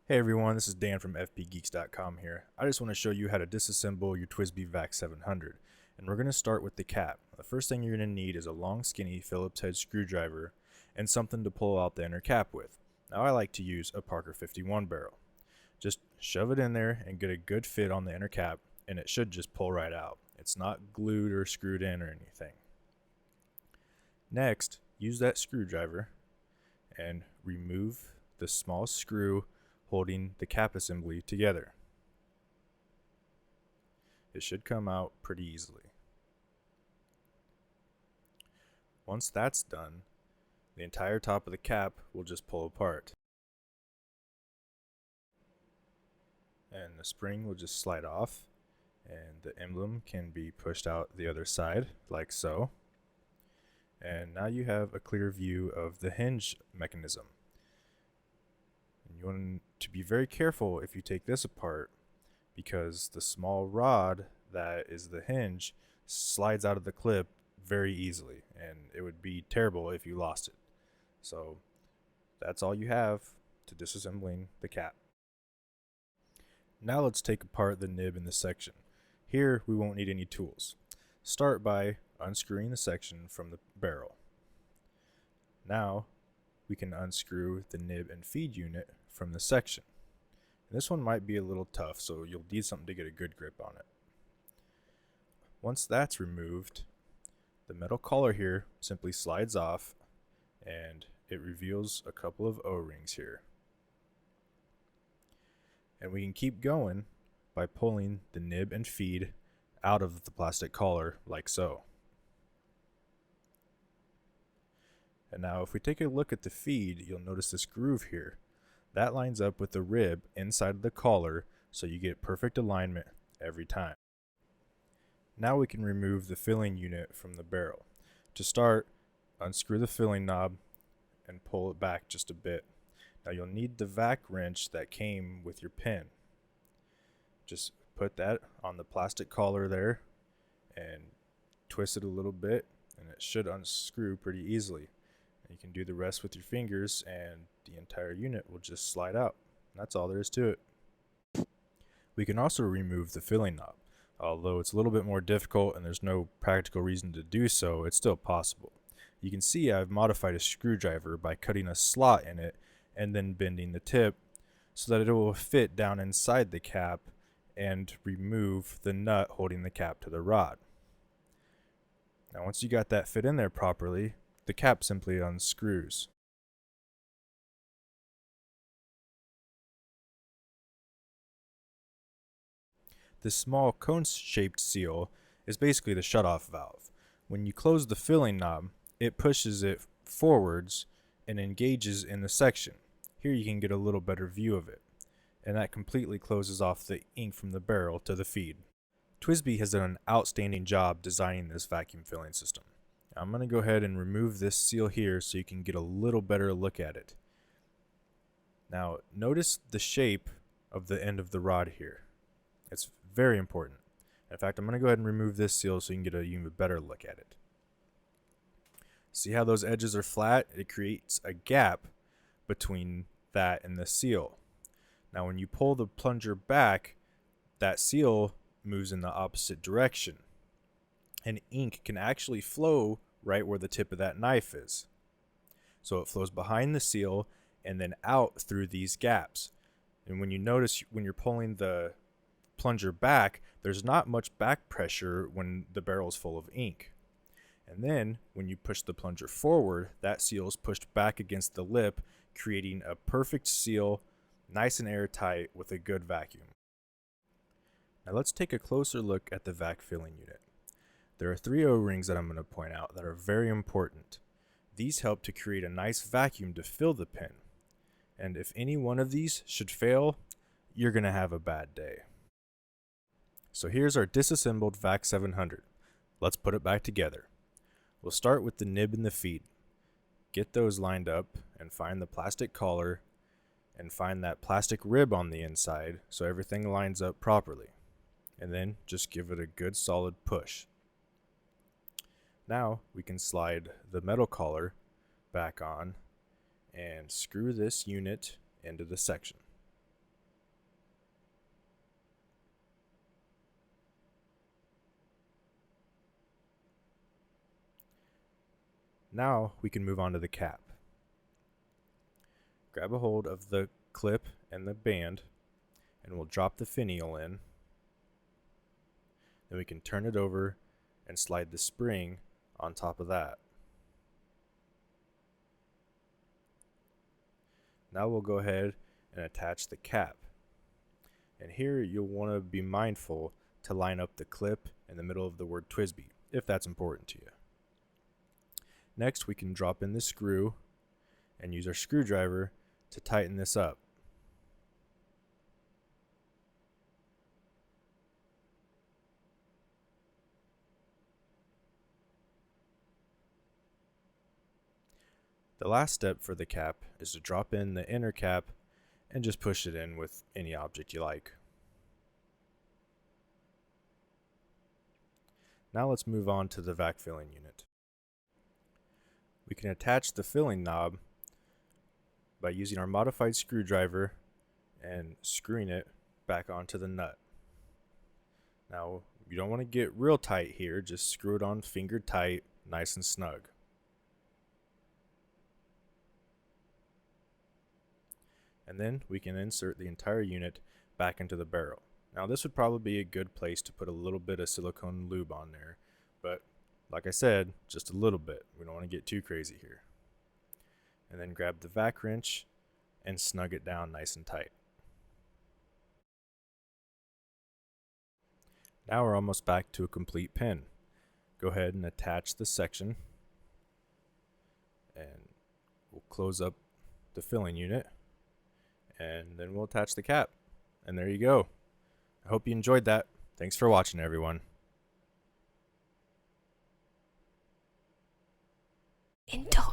Hey everyone, this is Dan from fpgeeks.com here. I just want to show you how to disassemble your TWSBI Vac700. And we're going to start with the cap. The first thing you're going to need is a long skinny Phillips head screwdriver and something to pull out the inner cap with. Now I like to use a Parker 51 barrel. Just shove it in there and get a good fit on the inner cap and it should just pull right out. It's not glued or screwed in or anything. Next, use that screwdriver and remove the small screw holding the cap assembly together. It should come out pretty easily. Once that's done, the entire top of the cap will just pull apart. And the spring will just slide off, and the emblem can be pushed out the other side, like so. And now you have a clear view of the hinge mechanism. You want to be very careful if you take this apart because the small rod that is the hinge slides out of the clip very easily and it would be terrible if you lost it. So that's all you have to disassembling the cap. Now let's take apart the nib in the section. Here we won't need any tools. Start by unscrewing the section from the barrel. Now we can unscrew the nib and feed unit from the section. And this one might be a little tough, so you'll need something to get a good grip on it. Once that's removed, the metal collar here simply slides off and it reveals a couple of O-rings here. And we can keep going by pulling the nib and feed out of the plastic collar like so. And now if we take a look at the feed, you'll notice this groove here. That lines up with the rib inside of the collar, so you get perfect alignment every time. Now we can remove the filling unit from the barrel. To start, unscrew the filling knob and pull it back just a bit. Now you'll need the vac wrench that came with your pin. Just put that on the plastic collar there and twist it a little bit and it should unscrew pretty easily. You can do the rest with your fingers and the entire unit will just slide out. That's all there is to it. We can also remove the filling knob. Although it's a little bit more difficult and there's no practical reason to do so, it's still possible. You can see I've modified a screwdriver by cutting a slot in it and then bending the tip so that it will fit down inside the cap and remove the nut holding the cap to the rod. Now once you got that fit in there properly, the cap simply unscrews. This small cone-shaped seal is basically the shutoff valve. When you close the filling knob, it pushes it forwards and engages in the section. Here you can get a little better view of it, and that completely closes off the ink from the barrel to the feed. TWSBI has done an outstanding job designing this vacuum filling system. I'm going to go ahead and remove this seal here so you can get a little better look at it. Now notice the shape of the end of the rod here. It's very important. In fact, I'm going to go ahead and remove this seal so you can get an even better look at it. See how those edges are flat? It creates a gap between that and the seal. Now when you pull the plunger back, that seal moves in the opposite direction. And ink can actually flow right where the tip of that knife is. So it flows behind the seal and then out through these gaps. And when you notice when you're pulling the plunger back, there's not much back pressure when the barrel is full of ink. And then when you push the plunger forward, that seal is pushed back against the lip, creating a perfect seal, nice and airtight with a good vacuum. Now let's take a closer look at the vac filling unit. There are 3 O-rings that I'm going to point out that are very important. These help to create a nice vacuum to fill the pin. And if any one of these should fail, you're going to have a bad day. So here's our disassembled Vac700. Let's put it back together. We'll start with the nib and the feed. Get those lined up and find the plastic collar and find that plastic rib on the inside so everything lines up properly. And then just give it a good solid push. Now we can slide the metal collar back on and screw this unit into the section. Now we can move on to the cap. Grab a hold of the clip and the band, and we'll drop the finial in. Then we can turn it over and slide the spring on top of that. Now we'll go ahead and attach the cap. And here you'll want to be mindful to line up the clip in the middle of the word TWSBI, if that's important to you. Next, we can drop in the screw and use our screwdriver to tighten this up. The last step for the cap is to drop in the inner cap and just push it in with any object you like. Now let's move on to the vac filling unit. We can attach the filling knob by using our modified screwdriver and screwing it back onto the nut. Now, you don't want to get real tight here, just screw it on finger tight, nice and snug. And then we can insert the entire unit back into the barrel. Now this would probably be a good place to put a little bit of silicone lube on there, but like I said, just a little bit. We don't want to get too crazy here. And then grab the vac wrench and snug it down nice and tight. Now we're almost back to a complete pin. Go ahead and attach the section, and we'll close up the filling unit, and then we'll attach the cap. And there you go. I hope you enjoyed that. Thanks for watching, everyone. Enjoy.